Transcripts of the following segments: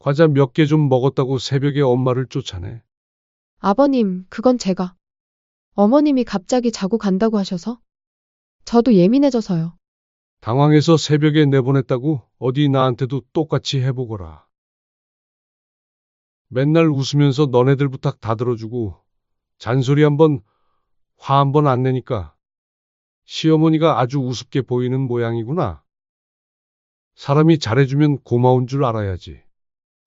과자 몇 개 좀 먹었다고 새벽에 엄마를 쫓아내. 아버님, 그건 제가. 어머님이 갑자기 자고 간다고 하셔서. 저도 예민해져서요. 당황해서 새벽에 내보냈다고 어디 나한테도 똑같이 해보거라. 맨날 웃으면서 너네들 부탁 다 들어주고 잔소리 화 한 번 안 내니까 시어머니가 아주 우습게 보이는 모양이구나. 사람이 잘해주면 고마운 줄 알아야지.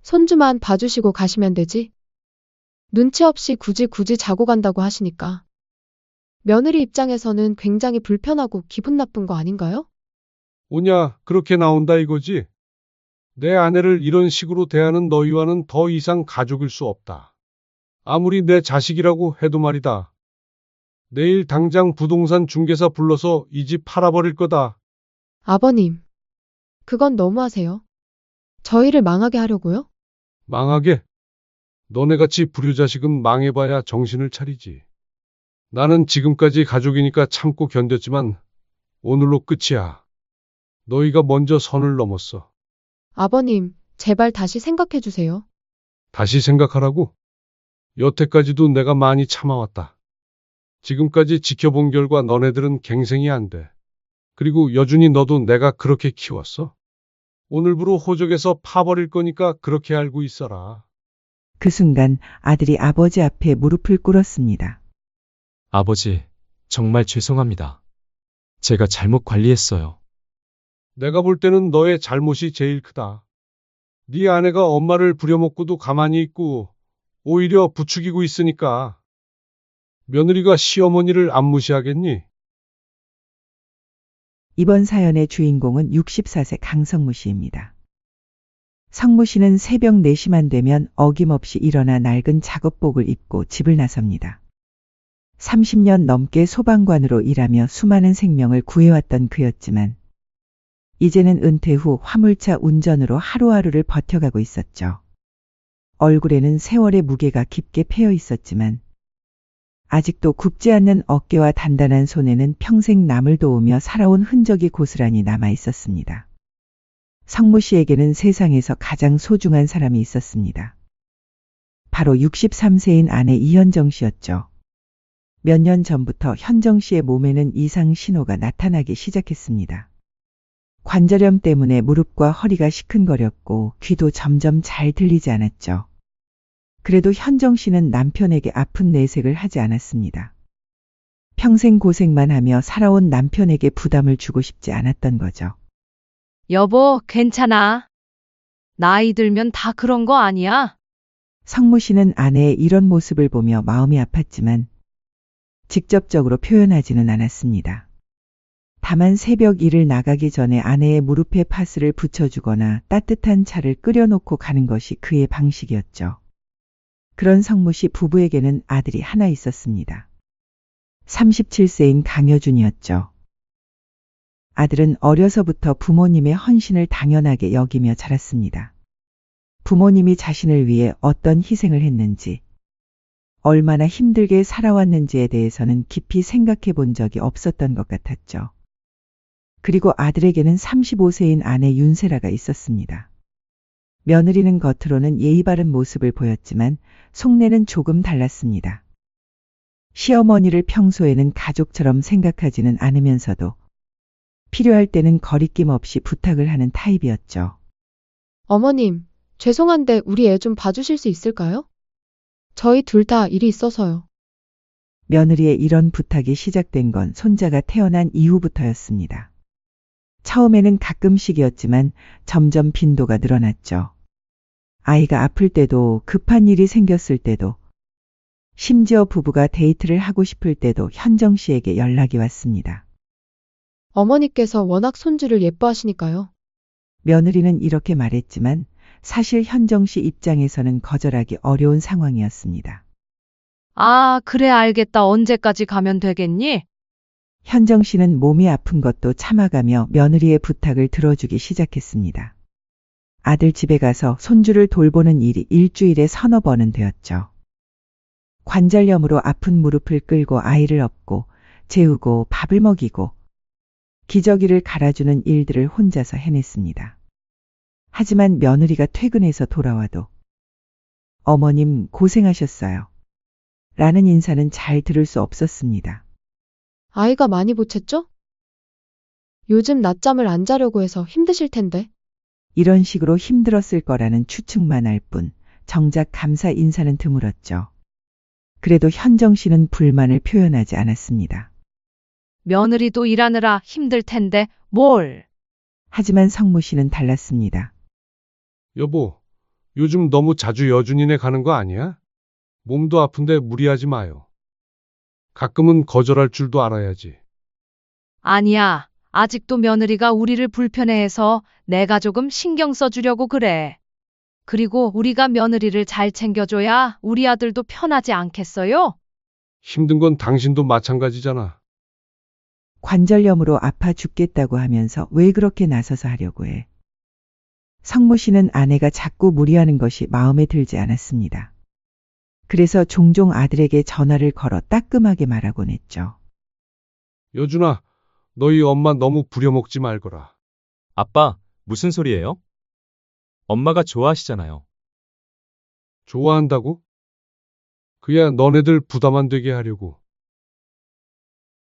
손주만 봐주시고 가시면 되지. 눈치 없이 굳이 자고 간다고 하시니까. 며느리 입장에서는 굉장히 불편하고 기분 나쁜 거 아닌가요? 오냐, 그렇게 나온다 이거지? 내 아내를 이런 식으로 대하는 너희와는 더 이상 가족일 수 없다. 아무리 내 자식이라고 해도 말이다. 내일 당장 부동산 중개사 불러서 이 집 팔아버릴 거다. 아버님, 그건 너무하세요. 저희를 망하게 하려고요? 망하게? 너네같이 불효자식은 망해봐야 정신을 차리지. 나는 지금까지 가족이니까 참고 견뎠지만 오늘로 끝이야. 너희가 먼저 선을 넘었어. 아버님, 제발 다시 생각해 주세요. 다시 생각하라고? 여태까지도 내가 많이 참아왔다. 지금까지 지켜본 결과 너네들은 갱생이 안 돼. 그리고 여준이 너도 내가 그렇게 키웠어? 오늘부로 호적에서 파버릴 거니까 그렇게 알고 있어라. 그 순간 아들이 아버지 앞에 무릎을 꿇었습니다. 아버지, 정말 죄송합니다. 제가 잘못 관리했어요. 내가 볼 때는 너의 잘못이 제일 크다. 네 아내가 엄마를 부려먹고도 가만히 있고 오히려 부추기고 있으니까 며느리가 시어머니를 안 무시하겠니? 이번 사연의 주인공은 64세 강성무 씨입니다. 성무 씨는 새벽 4시만 되면 어김없이 일어나 낡은 작업복을 입고 집을 나섭니다. 30년 넘게 소방관으로 일하며 수많은 생명을 구해왔던 그였지만 이제는 은퇴 후 화물차 운전으로 하루하루를 버텨가고 있었죠. 얼굴에는 세월의 무게가 깊게 패여 있었지만 아직도 굽지 않는 어깨와 단단한 손에는 평생 남을 도우며 살아온 흔적이 고스란히 남아 있었습니다. 성무 씨에게는 세상에서 가장 소중한 사람이 있었습니다. 바로 63세인 아내 이현정 씨였죠. 몇 년 전부터 현정 씨의 몸에는 이상 신호가 나타나기 시작했습니다. 관절염 때문에 무릎과 허리가 시큰거렸고 귀도 점점 잘 들리지 않았죠. 그래도 현정 씨는 남편에게 아픈 내색을 하지 않았습니다. 평생 고생만 하며 살아온 남편에게 부담을 주고 싶지 않았던 거죠. 여보, 괜찮아. 나이 들면 다 그런 거 아니야? 성무 씨는 아내의 이런 모습을 보며 마음이 아팠지만 직접적으로 표현하지는 않았습니다. 다만 새벽 일을 나가기 전에 아내의 무릎에 파스를 붙여주거나 따뜻한 차를 끓여놓고 가는 것이 그의 방식이었죠. 그런 성무 씨 부부에게는 아들이 하나 있었습니다. 37세인 강여준이었죠. 아들은 어려서부터 부모님의 헌신을 당연하게 여기며 자랐습니다. 부모님이 자신을 위해 어떤 희생을 했는지, 얼마나 힘들게 살아왔는지에 대해서는 깊이 생각해 본 적이 없었던 것 같았죠. 그리고 아들에게는 35세인 아내 윤세라가 있었습니다. 며느리는 겉으로는 예의 바른 모습을 보였지만 속내는 조금 달랐습니다. 시어머니를 평소에는 가족처럼 생각하지는 않으면서도 필요할 때는 거리낌 없이 부탁을 하는 타입이었죠. 어머님, 죄송한데 우리 애 좀 봐주실 수 있을까요? 저희 둘 다 일이 있어서요. 며느리의 이런 부탁이 시작된 건 손자가 태어난 이후부터였습니다. 처음에는 가끔씩이었지만 점점 빈도가 늘어났죠. 아이가 아플 때도 급한 일이 생겼을 때도 심지어 부부가 데이트를 하고 싶을 때도 현정 씨에게 연락이 왔습니다. 어머니께서 워낙 손주를 예뻐하시니까요. 며느리는 이렇게 말했지만 사실 현정 씨 입장에서는 거절하기 어려운 상황이었습니다. 아, 그래 알겠다. 언제까지 가면 되겠니? 현정 씨는 몸이 아픈 것도 참아가며 며느리의 부탁을 들어주기 시작했습니다. 아들 집에 가서 손주를 돌보는 일이 일주일에 서너 번은 되었죠. 관절염으로 아픈 무릎을 끌고 아이를 업고 재우고 밥을 먹이고 기저귀를 갈아주는 일들을 혼자서 해냈습니다. 하지만 며느리가 퇴근해서 돌아와도 어머님 고생하셨어요. 라는 인사는 잘 들을 수 없었습니다. 아이가 많이 보챘죠? 요즘 낮잠을 안 자려고 해서 힘드실 텐데. 이런 식으로 힘들었을 거라는 추측만 할 뿐 정작 감사 인사는 드물었죠. 그래도 현정 씨는 불만을 표현하지 않았습니다. 며느리도 일하느라 힘들 텐데 뭘. 하지만 성무 씨는 달랐습니다. 여보, 요즘 너무 자주 여준이네 가는 거 아니야? 몸도 아픈데 무리하지 마요. 가끔은 거절할 줄도 알아야지. 아니야. 아직도 며느리가 우리를 불편해해서 내가 조금 신경 써주려고 그래. 그리고 우리가 며느리를 잘 챙겨줘야 우리 아들도 편하지 않겠어요? 힘든 건 당신도 마찬가지잖아. 관절염으로 아파 죽겠다고 하면서 왜 그렇게 나서서 하려고 해. 성무 씨는 아내가 자꾸 무리하는 것이 마음에 들지 않았습니다. 그래서 종종 아들에게 전화를 걸어 따끔하게 말하곤 했죠. 여준아, 너희 엄마 너무 부려먹지 말거라. 아빠, 무슨 소리예요? 엄마가 좋아하시잖아요. 좋아한다고? 그야 너네들 부담 안 되게 하려고.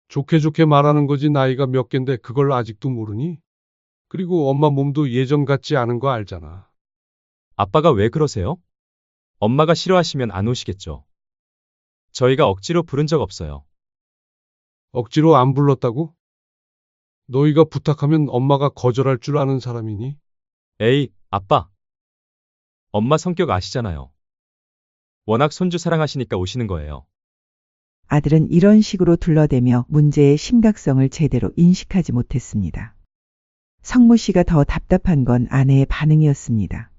좋게 좋게 말하는 거지 나이가 몇 갠데 그걸 아직도 모르니? 그리고 엄마 몸도 예전 같지 않은 거 알잖아. 아빠가 왜 그러세요? 엄마가 싫어하시면 안 오시겠죠. 저희가 억지로 부른 적 없어요. 억지로 안 불렀다고? 너희가 부탁하면 엄마가 거절할 줄 아는 사람이니? 에이, 아빠. 엄마 성격 아시잖아요. 워낙 손주 사랑하시니까 오시는 거예요. 아들은 이런 식으로 둘러대며 문제의 심각성을 제대로 인식하지 못했습니다. 성무 씨가 더 답답한 건 아내의 반응이었습니다.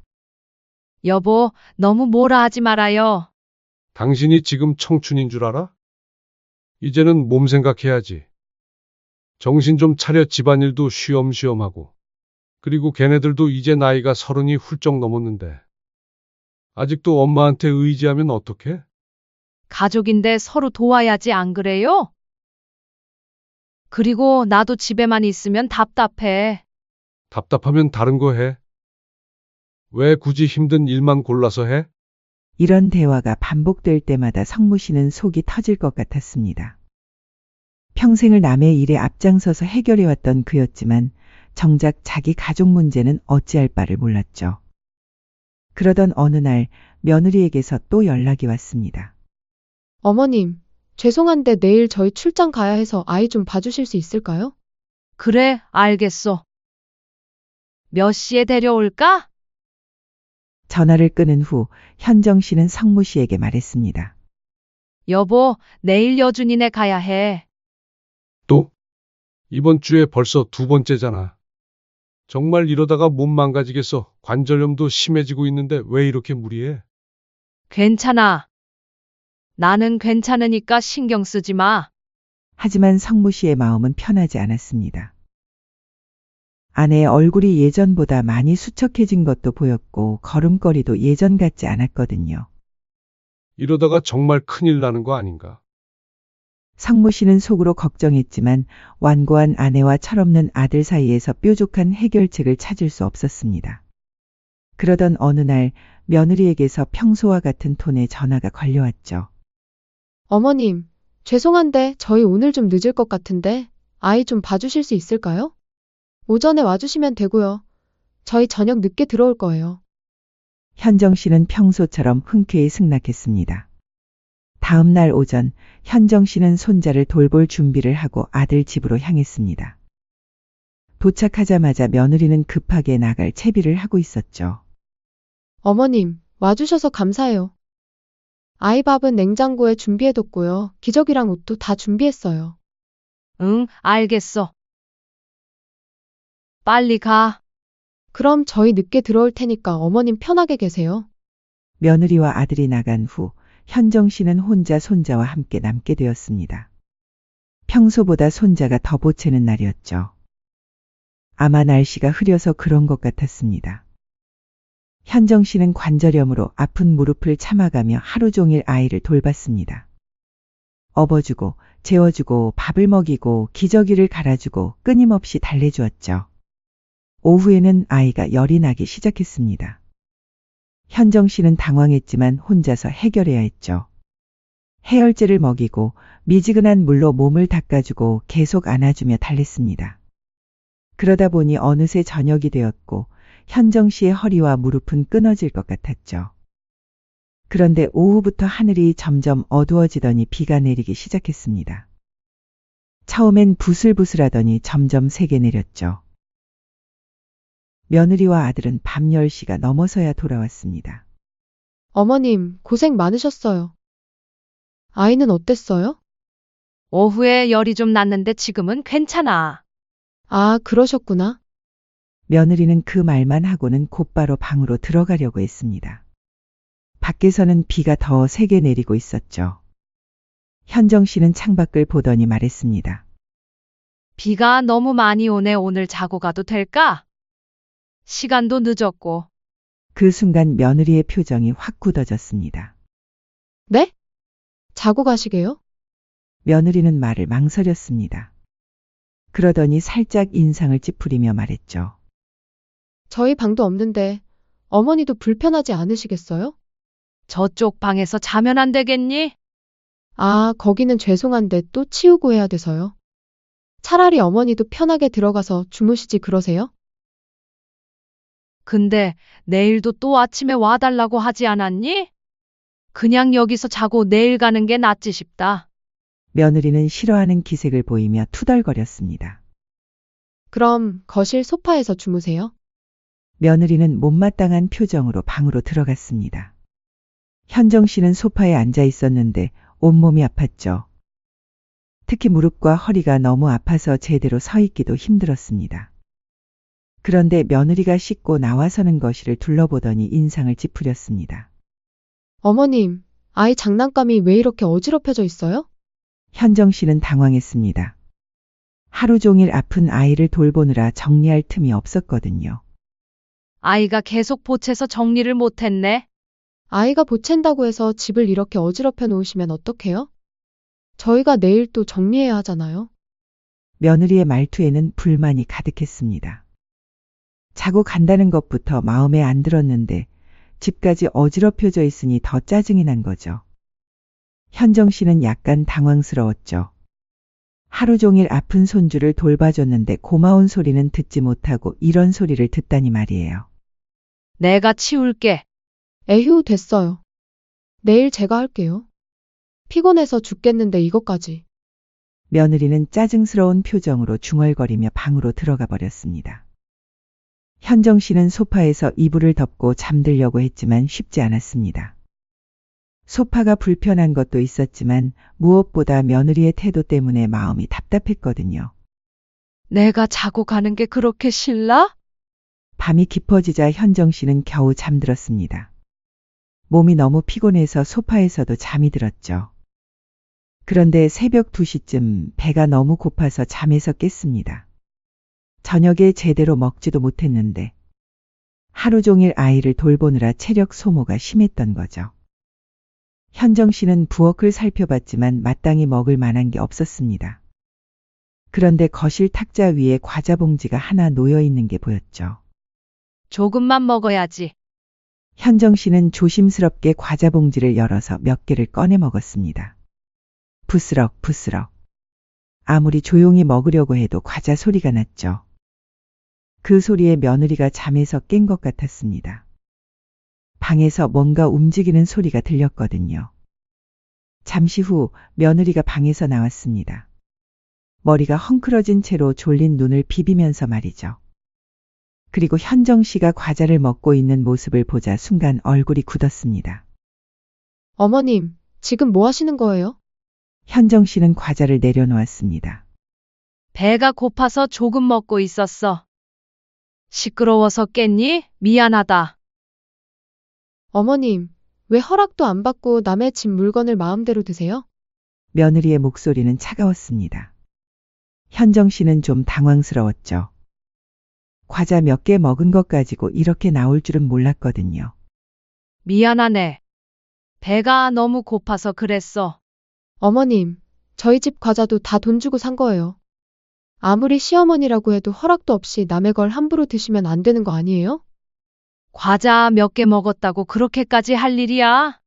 여보, 너무 뭐라 하지 말아요. 당신이 지금 청춘인 줄 알아? 이제는 몸 생각해야지. 정신 좀 차려 집안일도 쉬엄쉬엄 하고. 그리고 걔네들도 이제 나이가 30이 훌쩍 넘었는데. 아직도 엄마한테 의지하면 어떡해? 가족인데 서로 도와야지 안 그래요? 그리고 나도 집에만 있으면 답답해. 답답하면 다른 거 해. 왜 굳이 힘든 일만 골라서 해? 이런 대화가 반복될 때마다 성무 씨는 속이 터질 것 같았습니다. 평생을 남의 일에 앞장서서 해결해왔던 그였지만 정작 자기 가족 문제는 어찌할 바를 몰랐죠. 그러던 어느 날 며느리에게서 또 연락이 왔습니다. 어머님, 죄송한데 내일 저희 출장 가야 해서 아이 좀 봐주실 수 있을까요? 그래, 알겠어. 몇 시에 데려올까? 전화를 끊은 후 현정 씨는 성무 씨에게 말했습니다. 여보, 내일 여준이네 가야 해. 또? 이번 주에 벌써 두 번째잖아. 정말 이러다가 몸 망가지겠어. 관절염도 심해지고 있는데 왜 이렇게 무리해? 괜찮아. 나는 괜찮으니까 신경 쓰지 마. 하지만 성무 씨의 마음은 편하지 않았습니다. 아내의 얼굴이 예전보다 많이 수척해진 것도 보였고 걸음걸이도 예전 같지 않았거든요. 이러다가 정말 큰일 나는 거 아닌가? 성무 씨는 속으로 걱정했지만 완고한 아내와 철없는 아들 사이에서 뾰족한 해결책을 찾을 수 없었습니다. 그러던 어느 날 며느리에게서 평소와 같은 톤의 전화가 걸려왔죠. 어머님, 죄송한데 저희 오늘 좀 늦을 것 같은데 아이 좀 봐주실 수 있을까요? 오전에 와주시면 되고요. 저희 저녁 늦게 들어올 거예요. 현정 씨는 평소처럼 흔쾌히 승낙했습니다. 다음 날 오전 현정 씨는 손자를 돌볼 준비를 하고 아들 집으로 향했습니다. 도착하자마자 며느리는 급하게 나갈 채비를 하고 있었죠. 어머님, 와주셔서 감사해요. 아이 밥은 냉장고에 준비해뒀고요. 기저귀랑 옷도 다 준비했어요. 응, 알겠어. 빨리 가. 그럼 저희 늦게 들어올 테니까 어머님 편하게 계세요. 며느리와 아들이 나간 후 현정 씨는 혼자 손자와 함께 남게 되었습니다. 평소보다 손자가 더 보채는 날이었죠. 아마 날씨가 흐려서 그런 것 같았습니다. 현정 씨는 관절염으로 아픈 무릎을 참아가며 하루 종일 아이를 돌봤습니다. 업어주고 재워주고 밥을 먹이고 기저귀를 갈아주고 끊임없이 달래주었죠. 오후에는 아이가 열이 나기 시작했습니다. 현정 씨는 당황했지만 혼자서 해결해야 했죠. 해열제를 먹이고 미지근한 물로 몸을 닦아주고 계속 안아주며 달랬습니다. 그러다 보니 어느새 저녁이 되었고 현정 씨의 허리와 무릎은 끊어질 것 같았죠. 그런데 오후부터 하늘이 점점 어두워지더니 비가 내리기 시작했습니다. 처음엔 부슬부슬하더니 점점 세게 내렸죠. 며느리와 아들은 밤 10시가 넘어서야 돌아왔습니다. 어머님, 고생 많으셨어요. 아이는 어땠어요? 오후에 열이 좀 났는데 지금은 괜찮아. 아, 그러셨구나. 며느리는 그 말만 하고는 곧바로 방으로 들어가려고 했습니다. 밖에서는 비가 더 세게 내리고 있었죠. 현정 씨는 창밖을 보더니 말했습니다. 비가 너무 많이 오네. 오늘 자고 가도 될까? 시간도 늦었고. 그 순간 며느리의 표정이 확 굳어졌습니다. 네? 자고 가시게요? 며느리는 말을 망설였습니다. 그러더니 살짝 인상을 찌푸리며 말했죠. 저희 방도 없는데 어머니도 불편하지 않으시겠어요? 저쪽 방에서 자면 안 되겠니? 아, 거기는 죄송한데 또 치우고 해야 돼서요. 차라리 어머니도 편하게 들어가서 주무시지 그러세요? 근데 내일도 또 아침에 와달라고 하지 않았니? 그냥 여기서 자고 내일 가는 게 낫지 싶다. 며느리는 싫어하는 기색을 보이며 투덜거렸습니다. 그럼 거실 소파에서 주무세요. 며느리는 못마땅한 표정으로 방으로 들어갔습니다. 현정 씨는 소파에 앉아 있었는데 온몸이 아팠죠. 특히 무릎과 허리가 너무 아파서 제대로 서 있기도 힘들었습니다. 그런데 며느리가 씻고 나와서는 거실을 둘러보더니 인상을 찌푸렸습니다. 어머님, 아이 장난감이 왜 이렇게 어지럽혀져 있어요? 현정 씨는 당황했습니다. 하루 종일 아픈 아이를 돌보느라 정리할 틈이 없었거든요. 아이가 계속 보채서 정리를 못했네. 아이가 보챈다고 해서 집을 이렇게 어지럽혀 놓으시면 어떡해요? 저희가 내일 또 정리해야 하잖아요. 며느리의 말투에는 불만이 가득했습니다. 자고 간다는 것부터 마음에 안 들었는데 집까지 어지럽혀져 있으니 더 짜증이 난 거죠. 현정 씨는 약간 당황스러웠죠. 하루 종일 아픈 손주를 돌봐줬는데 고마운 소리는 듣지 못하고 이런 소리를 듣다니 말이에요. 내가 치울게. 에휴, 됐어요. 내일 제가 할게요. 피곤해서 죽겠는데 이것까지. 며느리는 짜증스러운 표정으로 중얼거리며 방으로 들어가 버렸습니다. 현정 씨는 소파에서 이불을 덮고 잠들려고 했지만 쉽지 않았습니다. 소파가 불편한 것도 있었지만 무엇보다 며느리의 태도 때문에 마음이 답답했거든요. 내가 자고 가는 게 그렇게 싫나? 밤이 깊어지자 현정 씨는 겨우 잠들었습니다. 몸이 너무 피곤해서 소파에서도 잠이 들었죠. 그런데 새벽 2시쯤 배가 너무 고파서 잠에서 깼습니다. 저녁에 제대로 먹지도 못했는데 하루 종일 아이를 돌보느라 체력 소모가 심했던 거죠. 현정 씨는 부엌을 살펴봤지만 마땅히 먹을 만한 게 없었습니다. 그런데 거실 탁자 위에 과자 봉지가 하나 놓여 있는 게 보였죠. 조금만 먹어야지. 현정 씨는 조심스럽게 과자 봉지를 열어서 몇 개를 꺼내 먹었습니다. 부스럭 부스럭. 아무리 조용히 먹으려고 해도 과자 소리가 났죠. 그 소리에 며느리가 잠에서 깬 것 같았습니다. 방에서 뭔가 움직이는 소리가 들렸거든요. 잠시 후 며느리가 방에서 나왔습니다. 머리가 헝클어진 채로 졸린 눈을 비비면서 말이죠. 그리고 현정 씨가 과자를 먹고 있는 모습을 보자 순간 얼굴이 굳었습니다. 어머님, 지금 뭐 하시는 거예요? 현정 씨는 과자를 내려놓았습니다. 배가 고파서 조금 먹고 있었어. 시끄러워서 깼니? 미안하다. 어머님, 왜 허락도 안 받고 남의 집 물건을 마음대로 드세요? 며느리의 목소리는 차가웠습니다. 현정 씨는 좀 당황스러웠죠. 과자 몇 개 먹은 것 가지고 이렇게 나올 줄은 몰랐거든요. 미안하네. 배가 너무 고파서 그랬어. 어머님, 저희 집 과자도 다 돈 주고 산 거예요. 아무리 시어머니라고 해도 허락도 없이 남의 걸 함부로 드시면 안 되는 거 아니에요? 과자 몇 개 먹었다고 그렇게까지 할 일이야?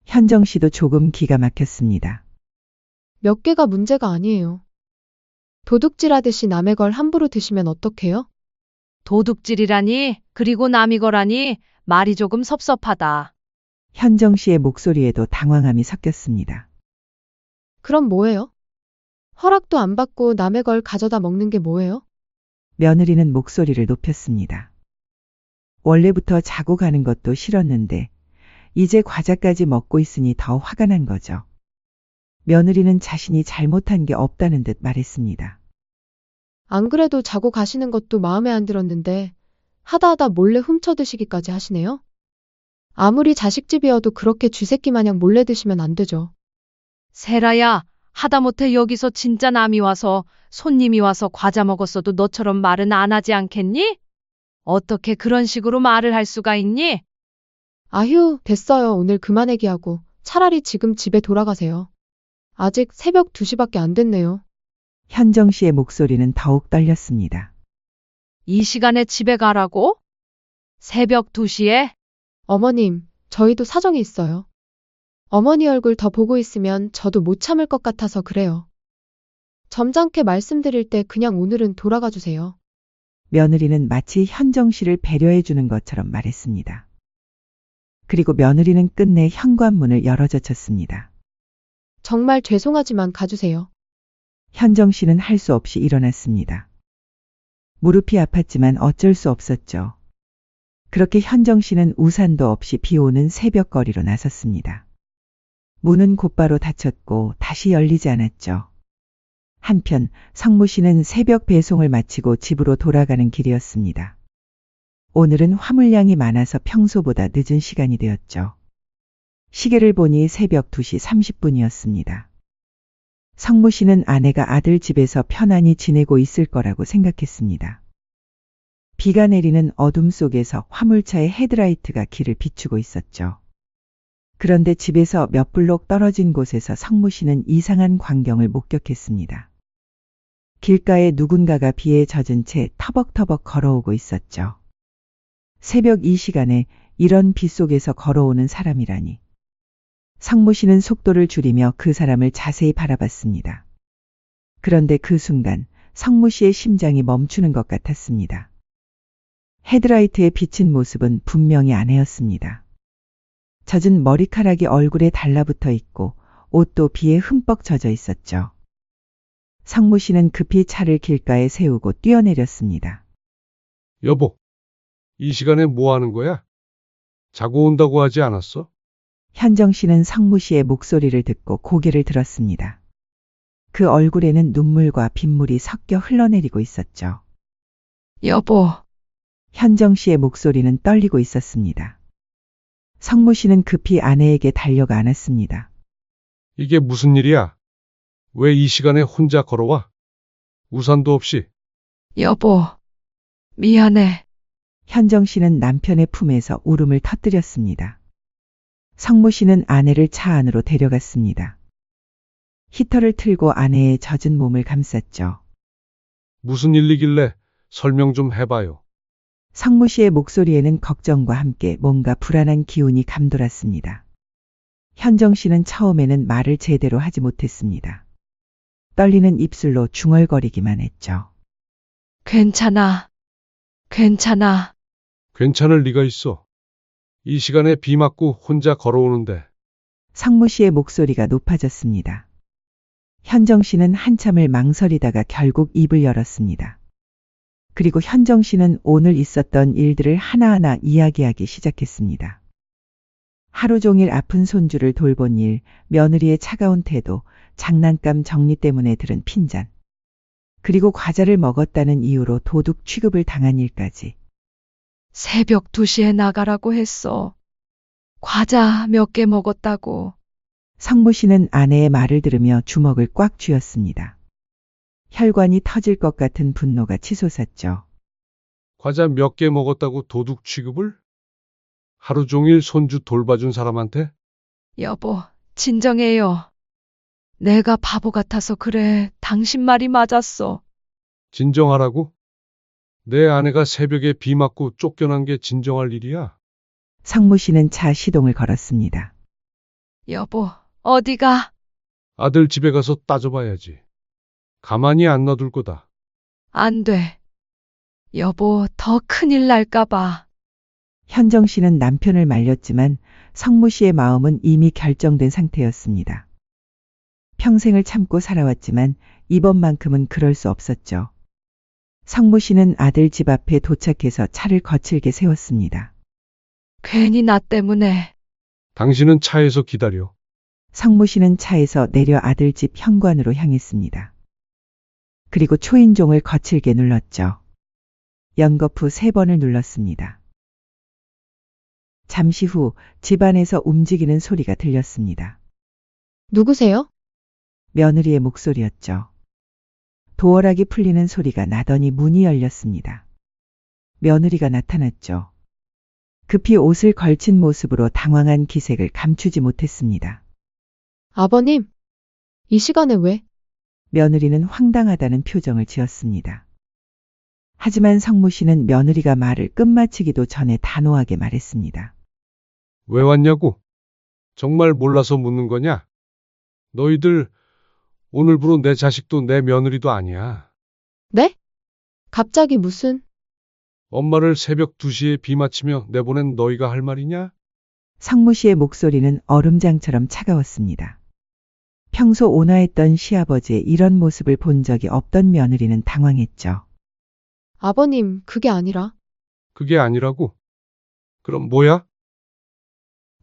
현정 씨도 조금 기가 막혔습니다. 몇 개가 문제가 아니에요. 도둑질하듯이 남의 걸 함부로 드시면 어떡해요? 도둑질이라니, 그리고 남이 거라니, 말이 조금 섭섭하다. 현정 씨의 목소리에도 당황함이 섞였습니다. 그럼 뭐예요? 허락도 안 받고 남의 걸 가져다 먹는 게 뭐예요? 며느리는 목소리를 높였습니다. 원래부터 자고 가는 것도 싫었는데 이제 과자까지 먹고 있으니 더 화가 난 거죠. 며느리는 자신이 잘못한 게 없다는 듯 말했습니다. 안 그래도 자고 가시는 것도 마음에 안 들었는데 하다 몰래 훔쳐 드시기까지 하시네요? 아무리 자식집이어도 그렇게 쥐새끼 마냥 몰래 드시면 안 되죠. 세라야, 하다못해 여기서 진짜 남이 와서, 손님이 와서 과자 먹었어도 너처럼 말은 안 하지 않겠니? 어떻게 그런 식으로 말을 할 수가 있니? 아휴, 됐어요. 오늘 그만 얘기하고 차라리 지금 집에 돌아가세요. 아직 새벽 2시밖에 안 됐네요. 현정 씨의 목소리는 더욱 떨렸습니다. 이 시간에 집에 가라고? 새벽 2시에? 어머님, 저희도 사정이 있어요. 어머니 얼굴 더 보고 있으면 저도 못 참을 것 같아서 그래요. 점잖게 말씀드릴 때 그냥 오늘은 돌아가 주세요. 며느리는 마치 현정 씨를 배려해 주는 것처럼 말했습니다. 그리고 며느리는 끝내 현관문을 열어젖혔습니다. 정말 죄송하지만 가주세요. 현정 씨는 할 수 없이 일어났습니다. 무릎이 아팠지만 어쩔 수 없었죠. 그렇게 현정 씨는 우산도 없이 비 오는 새벽거리로 나섰습니다. 문은 곧바로 닫혔고 다시 열리지 않았죠. 한편 성무 씨는 새벽 배송을 마치고 집으로 돌아가는 길이었습니다. 오늘은 화물량이 많아서 평소보다 늦은 시간이 되었죠. 시계를 보니 새벽 2시 30분이었습니다. 성무 씨는 아내가 아들 집에서 편안히 지내고 있을 거라고 생각했습니다. 비가 내리는 어둠 속에서 화물차의 헤드라이트가 길을 비추고 있었죠. 그런데 집에서 몇 블록 떨어진 곳에서 성무 씨는 이상한 광경을 목격했습니다. 길가에 누군가가 비에 젖은 채 터벅터벅 걸어오고 있었죠. 새벽 이 시간에 이런 비 속에서 걸어오는 사람이라니. 성무 씨는 속도를 줄이며 그 사람을 자세히 바라봤습니다. 그런데 그 순간 성무 씨의 심장이 멈추는 것 같았습니다. 헤드라이트에 비친 모습은 분명히 아내였습니다. 젖은 머리카락이 얼굴에 달라붙어 있고 옷도 비에 흠뻑 젖어 있었죠. 성무 씨는 급히 차를 길가에 세우고 뛰어내렸습니다. 여보, 이 시간에 뭐 하는 거야? 자고 온다고 하지 않았어? 현정 씨는 성무 씨의 목소리를 듣고 고개를 들었습니다. 그 얼굴에는 눈물과 빗물이 섞여 흘러내리고 있었죠. 여보, 현정 씨의 목소리는 떨리고 있었습니다. 성무 씨는 급히 아내에게 달려가 안았습니다. 이게 무슨 일이야? 왜 이 시간에 혼자 걸어와? 우산도 없이. 여보, 미안해. 현정 씨는 남편의 품에서 울음을 터뜨렸습니다. 성무 씨는 아내를 차 안으로 데려갔습니다. 히터를 틀고 아내의 젖은 몸을 감쌌죠. 무슨 일이길래 설명 좀 해봐요. 성무 씨의 목소리에는 걱정과 함께 뭔가 불안한 기운이 감돌았습니다. 현정 씨는 처음에는 말을 제대로 하지 못했습니다. 떨리는 입술로 중얼거리기만 했죠. 괜찮아. 괜찮아. 괜찮을 리가 있어. 이 시간에 비 맞고 혼자 걸어오는데. 성무 씨의 목소리가 높아졌습니다. 현정 씨는 한참을 망설이다가 결국 입을 열었습니다. 그리고 현정 씨는 오늘 있었던 일들을 하나하나 이야기하기 시작했습니다. 하루 종일 아픈 손주를 돌본 일, 며느리의 차가운 태도, 장난감 정리 때문에 들은 핀잔, 그리고 과자를 먹었다는 이유로 도둑 취급을 당한 일까지. 새벽 2시에 나가라고 했어. 과자 몇 개 먹었다고. 성무 씨는 아내의 말을 들으며 주먹을 꽉 쥐었습니다. 혈관이 터질 것 같은 분노가 치솟았죠. 과자 몇 개 먹었다고 도둑 취급을? 하루 종일 손주 돌봐준 사람한테? 여보, 진정해요. 내가 바보 같아서 그래. 당신 말이 맞았어. 진정하라고? 내 아내가 새벽에 비 맞고 쫓겨난 게 진정할 일이야? 성모 씨는 차 시동을 걸었습니다. 여보, 어디가? 아들 집에 가서 따져봐야지. 가만히 안 놔둘 거다. 안 돼. 여보, 더 큰일 날까봐. 현정 씨는 남편을 말렸지만 성모 씨의 마음은 이미 결정된 상태였습니다. 평생을 참고 살아왔지만 이번만큼은 그럴 수 없었죠. 성모 씨는 아들 집 앞에 도착해서 차를 거칠게 세웠습니다. 괜히 나 때문에. 당신은 차에서 기다려. 성모 씨는 차에서 내려 아들 집 현관으로 향했습니다. 그리고 초인종을 거칠게 눌렀죠. 연거푸 3번을 눌렀습니다. 잠시 후 집안에서 움직이는 소리가 들렸습니다. 누구세요? 며느리의 목소리였죠. 도어락이 풀리는 소리가 나더니 문이 열렸습니다. 며느리가 나타났죠. 급히 옷을 걸친 모습으로 당황한 기색을 감추지 못했습니다. 아버님, 이 시간에 왜? 며느리는 황당하다는 표정을 지었습니다. 하지만 성모 씨는 며느리가 말을 끝마치기도 전에 단호하게 말했습니다. 왜 왔냐고? 정말 몰라서 묻는 거냐? 너희들 오늘부로 내 자식도 내 며느리도 아니야. 네? 갑자기 무슨? 엄마를 새벽 2시에 비 맞히며 내보낸 너희가 할 말이냐? 성모 씨의 목소리는 얼음장처럼 차가웠습니다. 평소 온화했던 시아버지의 이런 모습을 본 적이 없던 며느리는 당황했죠. 아버님, 그게 아니라. 그게 아니라고? 그럼 뭐야?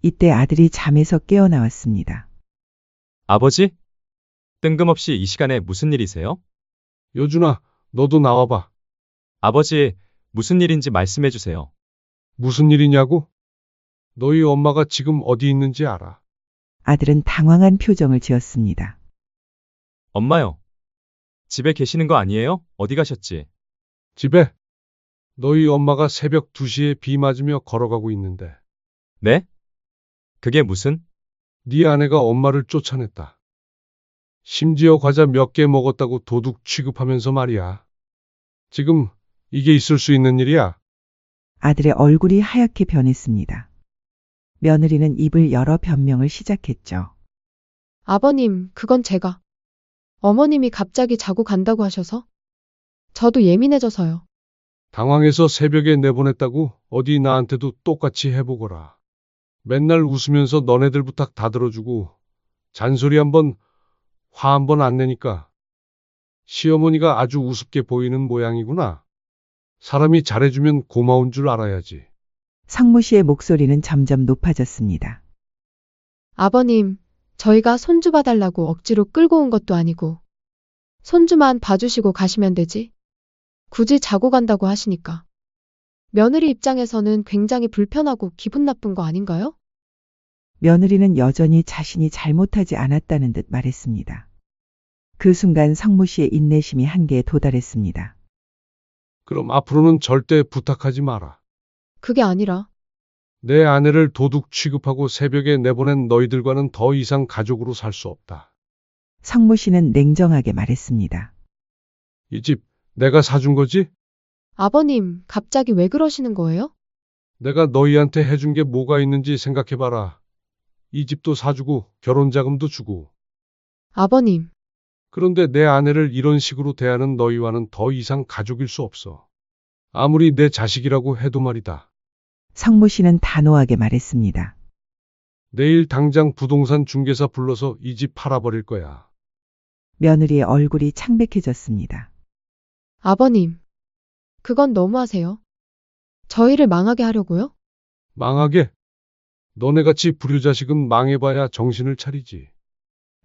이때 아들이 잠에서 깨어나왔습니다. 아버지? 뜬금없이 이 시간에 무슨 일이세요? 여준아, 너도 나와봐. 아버지, 무슨 일인지 말씀해 주세요. 무슨 일이냐고? 너희 엄마가 지금 어디 있는지 알아. 아들은 당황한 표정을 지었습니다. 엄마요. 집에 계시는 거 아니에요? 어디 가셨지? 집에? 너희 엄마가 새벽 2시에 비 맞으며 걸어가고 있는데 네? 그게 무슨? 네 아내가 엄마를 쫓아냈다. 심지어 과자 몇 개 먹었다고 도둑 취급하면서 말이야. 지금 이게 있을 수 있는 일이야? 아들의 얼굴이 하얗게 변했습니다. 며느리는 입을 열어 변명을 시작했죠. 아버님, 그건 제가. 어머님이 갑자기 자고 간다고 하셔서. 저도 예민해져서요. 당황해서 새벽에 내보냈다고 어디 나한테도 똑같이 해보거라. 맨날 웃으면서 너네들 부탁 다 들어주고 잔소리 한번, 화 한번 안 내니까. 시어머니가 아주 우습게 보이는 모양이구나. 사람이 잘해주면 고마운 줄 알아야지. 성모 씨의 목소리는 점점 높아졌습니다. 아버님, 저희가 손주 봐달라고 억지로 끌고 온 것도 아니고. 손주만 봐주시고 가시면 되지. 굳이 자고 간다고 하시니까. 며느리 입장에서는 굉장히 불편하고 기분 나쁜 거 아닌가요? 며느리는 여전히 자신이 잘못하지 않았다는 듯 말했습니다. 그 순간 성모 씨의 인내심이 한계에 도달했습니다. 그럼 앞으로는 절대 부탁하지 마라. 그게 아니라. 내 아내를 도둑 취급하고 새벽에 내보낸 너희들과는 더 이상 가족으로 살 수 없다. 성모 씨는 냉정하게 말했습니다. 이 집 내가 사준 거지? 아버님, 갑자기 왜 그러시는 거예요? 내가 너희한테 해준 게 뭐가 있는지 생각해봐라. 이 집도 사주고 결혼 자금도 주고. 아버님, 그런데 내 아내를 이런 식으로 대하는 너희와는 더 이상 가족일 수 없어. 아무리 내 자식이라고 해도 말이다. 성모 씨는 단호하게 말했습니다. 내일 당장 부동산 중개사 불러서 이 집 팔아버릴 거야. 며느리의 얼굴이 창백해졌습니다. 아버님. 그건 너무하세요. 저희를 망하게 하려고요? 망하게? 너네같이 불효자식은 망해봐야 정신을 차리지.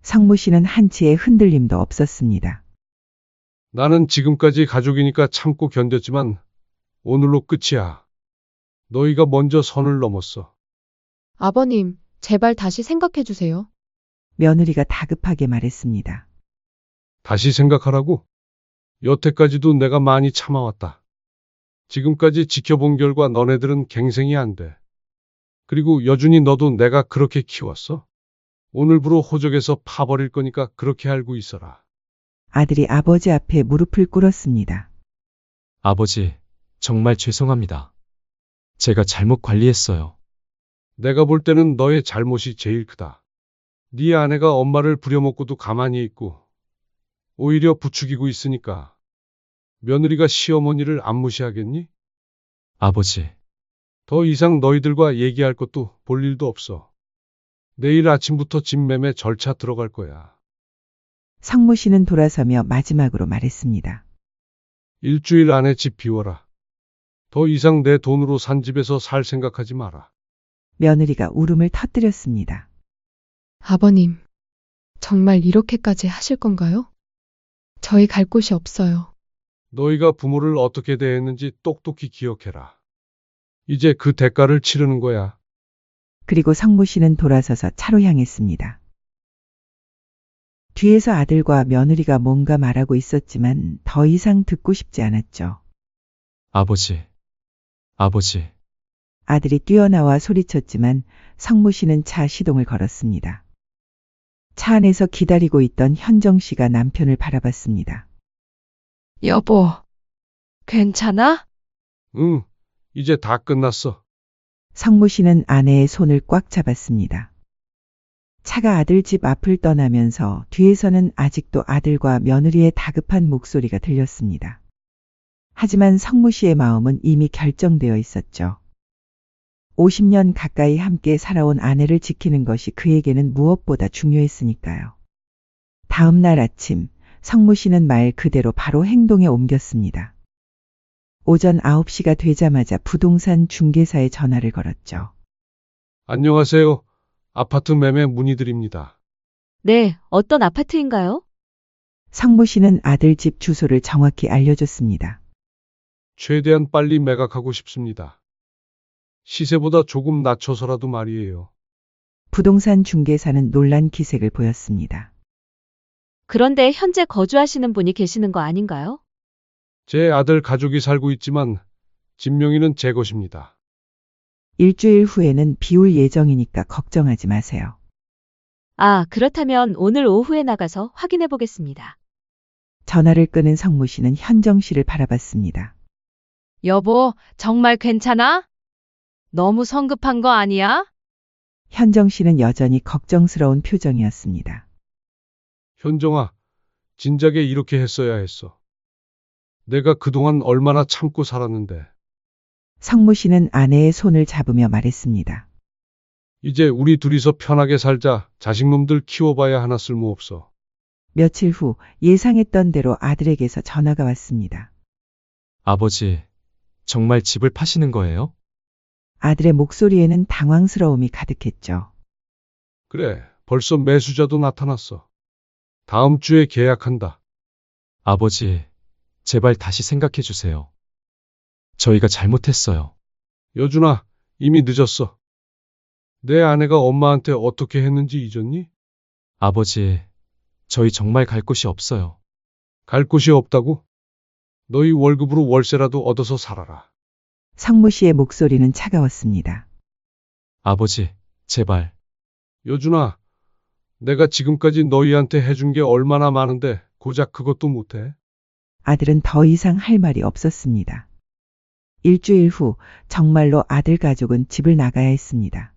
성모 씨는 한치의 흔들림도 없었습니다. 나는 지금까지 가족이니까 참고 견뎠지만 오늘로 끝이야. 너희가 먼저 선을 넘었어. 아버님, 제발 다시 생각해 주세요. 며느리가 다급하게 말했습니다. 다시 생각하라고? 여태까지도 내가 많이 참아왔다. 지금까지 지켜본 결과 너네들은 갱생이 안 돼. 그리고 여준이 너도 내가 그렇게 키웠어? 오늘부로 호적에서 파버릴 거니까 그렇게 알고 있어라. 아들이 아버지 앞에 무릎을 꿇었습니다. 아버지, 정말 죄송합니다. 제가 잘못 관리했어요. 내가 볼 때는 너의 잘못이 제일 크다. 네 아내가 엄마를 부려먹고도 가만히 있고 오히려 부추기고 있으니까 며느리가 시어머니를 안 무시하겠니? 아버지, 더 이상 너희들과 얘기할 것도 볼 일도 없어. 내일 아침부터 집 매매 절차 들어갈 거야. 성모 씨는 돌아서며 마지막으로 말했습니다. 일주일 안에 집 비워라. 더 이상 내 돈으로 산 집에서 살 생각하지 마라. 며느리가 울음을 터뜨렸습니다. 아버님, 정말 이렇게까지 하실 건가요? 저희 갈 곳이 없어요. 너희가 부모를 어떻게 대했는지 똑똑히 기억해라. 이제 그 대가를 치르는 거야. 그리고 성모 씨는 돌아서서 차로 향했습니다. 뒤에서 아들과 며느리가 뭔가 말하고 있었지만 더 이상 듣고 싶지 않았죠. 아버지, 아버지, 아들이 뛰어나와 소리쳤지만 성모 씨는 차 시동을 걸었습니다. 차 안에서 기다리고 있던 현정 씨가 남편을 바라봤습니다. 여보, 괜찮아? 응, 이제 다 끝났어. 성모 씨는 아내의 손을 꽉 잡았습니다. 차가 아들 집 앞을 떠나면서 뒤에서는 아직도 아들과 며느리의 다급한 목소리가 들렸습니다. 하지만 성모 씨의 마음은 이미 결정되어 있었죠. 50년 가까이 함께 살아온 아내를 지키는 것이 그에게는 무엇보다 중요했으니까요. 다음 날 아침, 성모 씨는 말 그대로 바로 행동에 옮겼습니다. 오전 9시가 되자마자 부동산 중개사에 전화를 걸었죠. 안녕하세요. 아파트 매매 문의드립니다. 네, 어떤 아파트인가요? 성모 씨는 아들 집 주소를 정확히 알려줬습니다. 최대한 빨리 매각하고 싶습니다. 시세보다 조금 낮춰서라도 말이에요. 부동산 중개사는 놀란 기색을 보였습니다. 그런데 현재 거주하시는 분이 계시는 거 아닌가요? 제 아들 가족이 살고 있지만 집 명의는 제 것입니다. 일주일 후에는 비올 예정이니까 걱정하지 마세요. 아, 그렇다면 오늘 오후에 나가서 확인해 보겠습니다. 전화를 끊은 성모 씨는 현정 씨를 바라봤습니다. 여보, 정말 괜찮아? 너무 성급한 거 아니야? 현정 씨는 여전히 걱정스러운 표정이었습니다. 현정아, 진작에 이렇게 했어야 했어. 내가 그동안 얼마나 참고 살았는데. 성모 씨는 아내의 손을 잡으며 말했습니다. 이제 우리 둘이서 편하게 살자. 자식놈들 키워봐야 하나 쓸모없어. 며칠 후 예상했던 대로 아들에게서 전화가 왔습니다. 아버지, 정말 집을 파시는 거예요? 아들의 목소리에는 당황스러움이 가득했죠. 그래, 벌써 매수자도 나타났어. 다음 주에 계약한다. 아버지, 제발 다시 생각해 주세요. 저희가 잘못했어요. 여준아, 이미 늦었어. 내 아내가 엄마한테 어떻게 했는지 잊었니? 아버지, 저희 정말 갈 곳이 없어요. 갈 곳이 없다고? 너희 월급으로 월세라도 얻어서 살아라. 성모 씨의 목소리는 차가웠습니다. 아버지, 제발. 여준아, 내가 지금까지 너희한테 해준 게 얼마나 많은데 고작 그것도 못해? 아들은 더 이상 할 말이 없었습니다. 일주일 후 정말로 아들 가족은 집을 나가야 했습니다.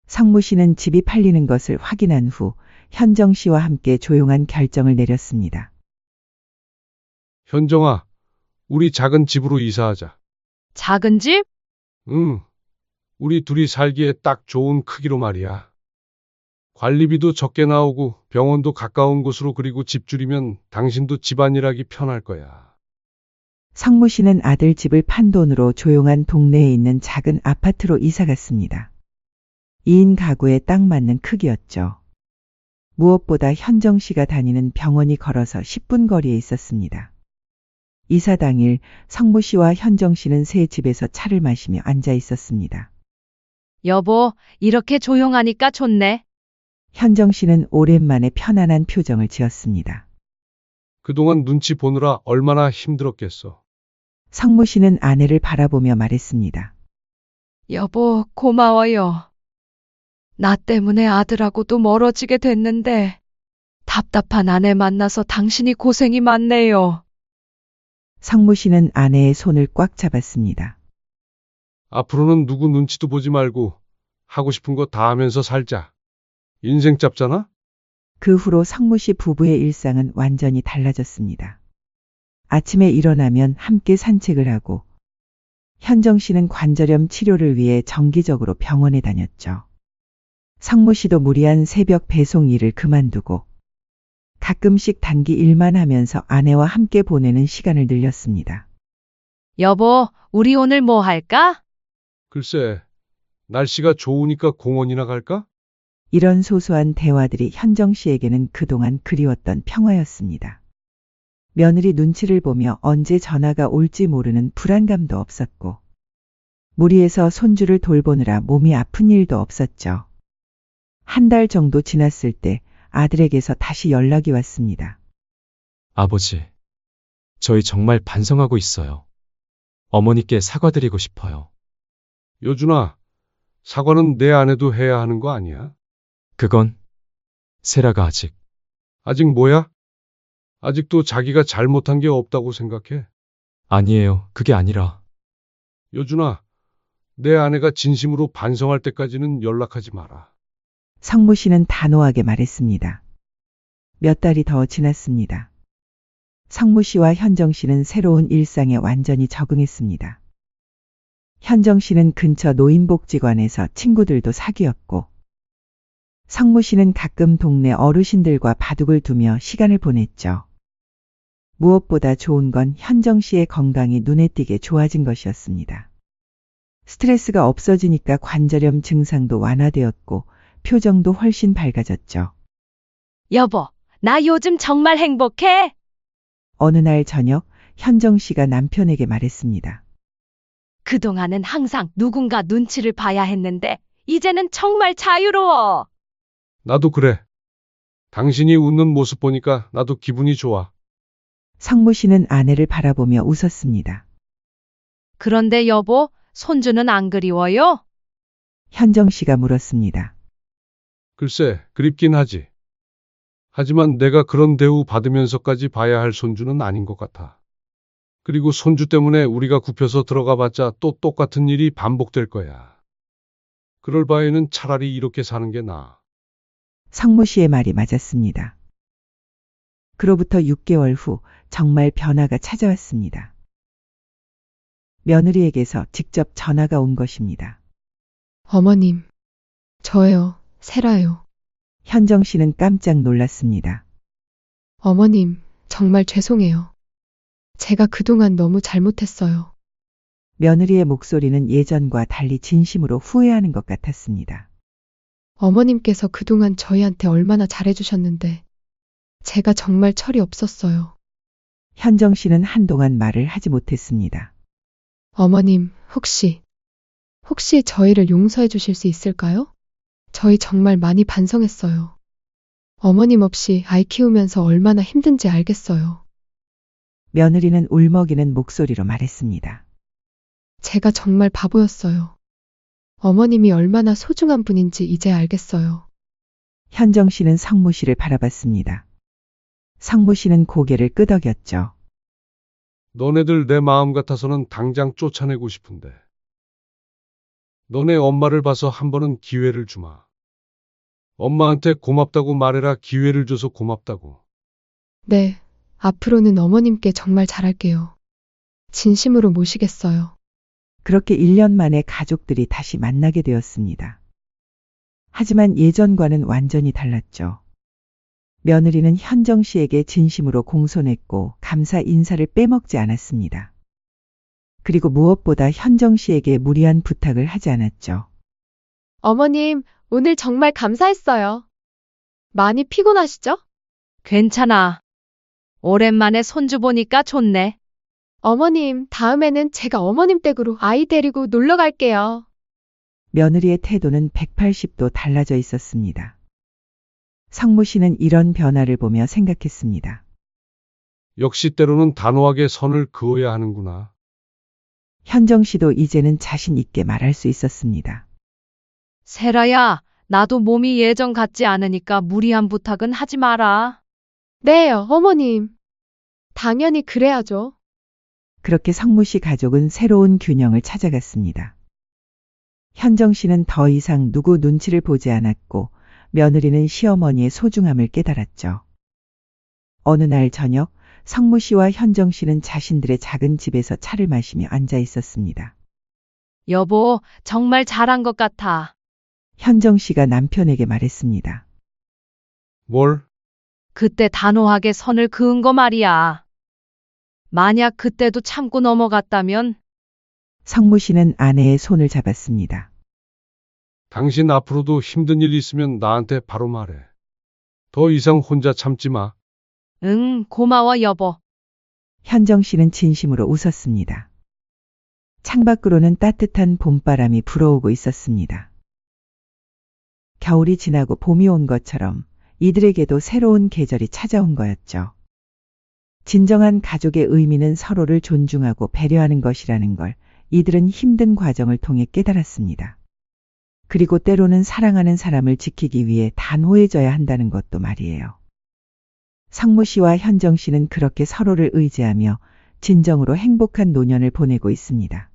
성모 씨는 집이 팔리는 것을 확인한 후 현정 씨와 함께 조용한 결정을 내렸습니다. 현정아, 우리 작은 집으로 이사하자. 작은 집? 응, 우리 둘이 살기에 딱 좋은 크기로 말이야. 관리비도 적게 나오고 병원도 가까운 곳으로 그리고 집줄이면 당신도 집안일하기 편할 거야. 성모 씨는 아들 집을 판 돈으로 조용한 동네에 있는 작은 아파트로 이사 갔습니다. 2인 가구에 딱 맞는 크기였죠. 무엇보다 현정 씨가 다니는 병원이 걸어서 10분 거리에 있었습니다. 이사 당일 성모 씨와 현정 씨는 새 집에서 차를 마시며 앉아 있었습니다. 여보, 이렇게 조용하니까 좋네. 현정 씨는 오랜만에 편안한 표정을 지었습니다. 그동안 눈치 보느라 얼마나 힘들었겠어. 성모 씨는 아내를 바라보며 말했습니다. 여보, 고마워요. 나 때문에 아들하고도 멀어지게 됐는데, 답답한 아내 만나서 당신이 고생이 많네요. 성무 씨는 아내의 손을 꽉 잡았습니다. 앞으로는 누구 눈치도 보지 말고 하고 싶은 거 다 하면서 살자. 인생 짧잖아? 그 후로 성무 씨 부부의 일상은 완전히 달라졌습니다. 아침에 일어나면 함께 산책을 하고 현정 씨는 관절염 치료를 위해 정기적으로 병원에 다녔죠. 성무 씨도 무리한 새벽 배송 일을 그만두고 가끔씩 단기 일만 하면서 아내와 함께 보내는 시간을 늘렸습니다. 여보, 우리 오늘 뭐 할까? 글쎄, 날씨가 좋으니까 공원이나 갈까? 이런 소소한 대화들이 현정 씨에게는 그동안 그리웠던 평화였습니다. 며느리 눈치를 보며 언제 전화가 올지 모르는 불안감도 없었고 무리해서 손주를 돌보느라 몸이 아픈 일도 없었죠. 한 달 정도 지났을 때 아들에게서 다시 연락이 왔습니다. 아버지, 저희 정말 반성하고 있어요. 어머니께 사과드리고 싶어요. 여준아, 사과는 내 아내도 해야 하는 거 아니야? 그건 세라가 아직 아직 뭐야? 아직도 자기가 잘못한 게 없다고 생각해? 아니에요. 그게 아니라 여준아, 내 아내가 진심으로 반성할 때까지는 연락하지 마라. 성무 씨는 단호하게 말했습니다. 몇 달이 더 지났습니다. 성무 씨와 현정 씨는 새로운 일상에 완전히 적응했습니다. 현정 씨는 근처 노인복지관에서 친구들도 사귀었고 성무 씨는 가끔 동네 어르신들과 바둑을 두며 시간을 보냈죠. 무엇보다 좋은 건 현정 씨의 건강이 눈에 띄게 좋아진 것이었습니다. 스트레스가 없어지니까 관절염 증상도 완화되었고 표정도 훨씬 밝아졌죠. 여보, 나 요즘 정말 행복해. 어느 날 저녁 현정 씨가 남편에게 말했습니다. 그동안은 항상 누군가 눈치를 봐야 했는데 이제는 정말 자유로워. 나도 그래. 당신이 웃는 모습 보니까 나도 기분이 좋아. 성무 씨는 아내를 바라보며 웃었습니다. 그런데 여보, 손주는 안 그리워요? 현정 씨가 물었습니다. 글쎄, 그립긴 하지. 하지만 내가 그런 대우 받으면서까지 봐야 할 손주는 아닌 것 같아. 그리고 손주 때문에 우리가 굽혀서 들어가 봤자 또 똑같은 일이 반복될 거야. 그럴 바에는 차라리 이렇게 사는 게 나아. 성무 씨의 말이 맞았습니다. 그로부터 6개월 후 정말 변화가 찾아왔습니다. 며느리에게서 직접 전화가 온 것입니다. 어머님, 저예요, 세라요. 현정 씨는 깜짝 놀랐습니다. 어머님, 정말 죄송해요. 제가 그동안 너무 잘못했어요. 며느리의 목소리는 예전과 달리 진심으로 후회하는 것 같았습니다. 어머님께서 그동안 저희한테 얼마나 잘해주셨는데 제가 정말 철이 없었어요. 현정 씨는 한동안 말을 하지 못했습니다. 어머님, 혹시 저희를 용서해 주실 수 있을까요? 저희 정말 많이 반성했어요. 어머님 없이 아이 키우면서 얼마나 힘든지 알겠어요. 며느리는 울먹이는 목소리로 말했습니다. 제가 정말 바보였어요. 어머님이 얼마나 소중한 분인지 이제 알겠어요. 현정 씨는 성무 씨를 바라봤습니다. 성무 씨는 고개를 끄덕였죠. 너네들 내 마음 같아서는 당장 쫓아내고 싶은데. 너네 엄마를 봐서 한 번은 기회를 주마. 엄마한테 고맙다고 말해라. 기회를 줘서 고맙다고. 네, 앞으로는 어머님께 정말 잘할게요. 진심으로 모시겠어요. 그렇게 1년 만에 가족들이 다시 만나게 되었습니다. 하지만 예전과는 완전히 달랐죠. 며느리는 현정 씨에게 진심으로 공손했고 감사 인사를 빼먹지 않았습니다. 그리고 무엇보다 현정 씨에게 무리한 부탁을 하지 않았죠. 어머님, 오늘 정말 감사했어요. 많이 피곤하시죠? 괜찮아. 오랜만에 손주 보니까 좋네. 어머님, 다음에는 제가 어머님 댁으로 아이 데리고 놀러 갈게요. 며느리의 태도는 180도 달라져 있었습니다. 성무 씨는 이런 변화를 보며 생각했습니다. 역시 때로는 단호하게 선을 그어야 하는구나. 현정 씨도 이제는 자신 있게 말할 수 있었습니다. 세라야, 나도 몸이 예전 같지 않으니까 무리한 부탁은 하지 마라. 네, 어머님. 당연히 그래야죠. 그렇게 성무 씨 가족은 새로운 균형을 찾아갔습니다. 현정 씨는 더 이상 누구 눈치를 보지 않았고 며느리는 시어머니의 소중함을 깨달았죠. 어느 날 저녁 성무 씨와 현정 씨는 자신들의 작은 집에서 차를 마시며 앉아 있었습니다. 여보, 정말 잘한 것 같아. 현정 씨가 남편에게 말했습니다. 뭘? 그때 단호하게 선을 그은 거 말이야. 만약 그때도 참고 넘어갔다면 성무 씨는 아내의 손을 잡았습니다. 당신 앞으로도 힘든 일 있으면 나한테 바로 말해. 더 이상 혼자 참지 마. 응, 고마워 여보. 현정 씨는 진심으로 웃었습니다. 창밖으로는 따뜻한 봄바람이 불어오고 있었습니다. 겨울이 지나고 봄이 온 것처럼 이들에게도 새로운 계절이 찾아온 거였죠. 진정한 가족의 의미는 서로를 존중하고 배려하는 것이라는 걸 이들은 힘든 과정을 통해 깨달았습니다. 그리고 때로는 사랑하는 사람을 지키기 위해 단호해져야 한다는 것도 말이에요. 성무 씨와 현정 씨는 그렇게 서로를 의지하며 진정으로 행복한 노년을 보내고 있습니다.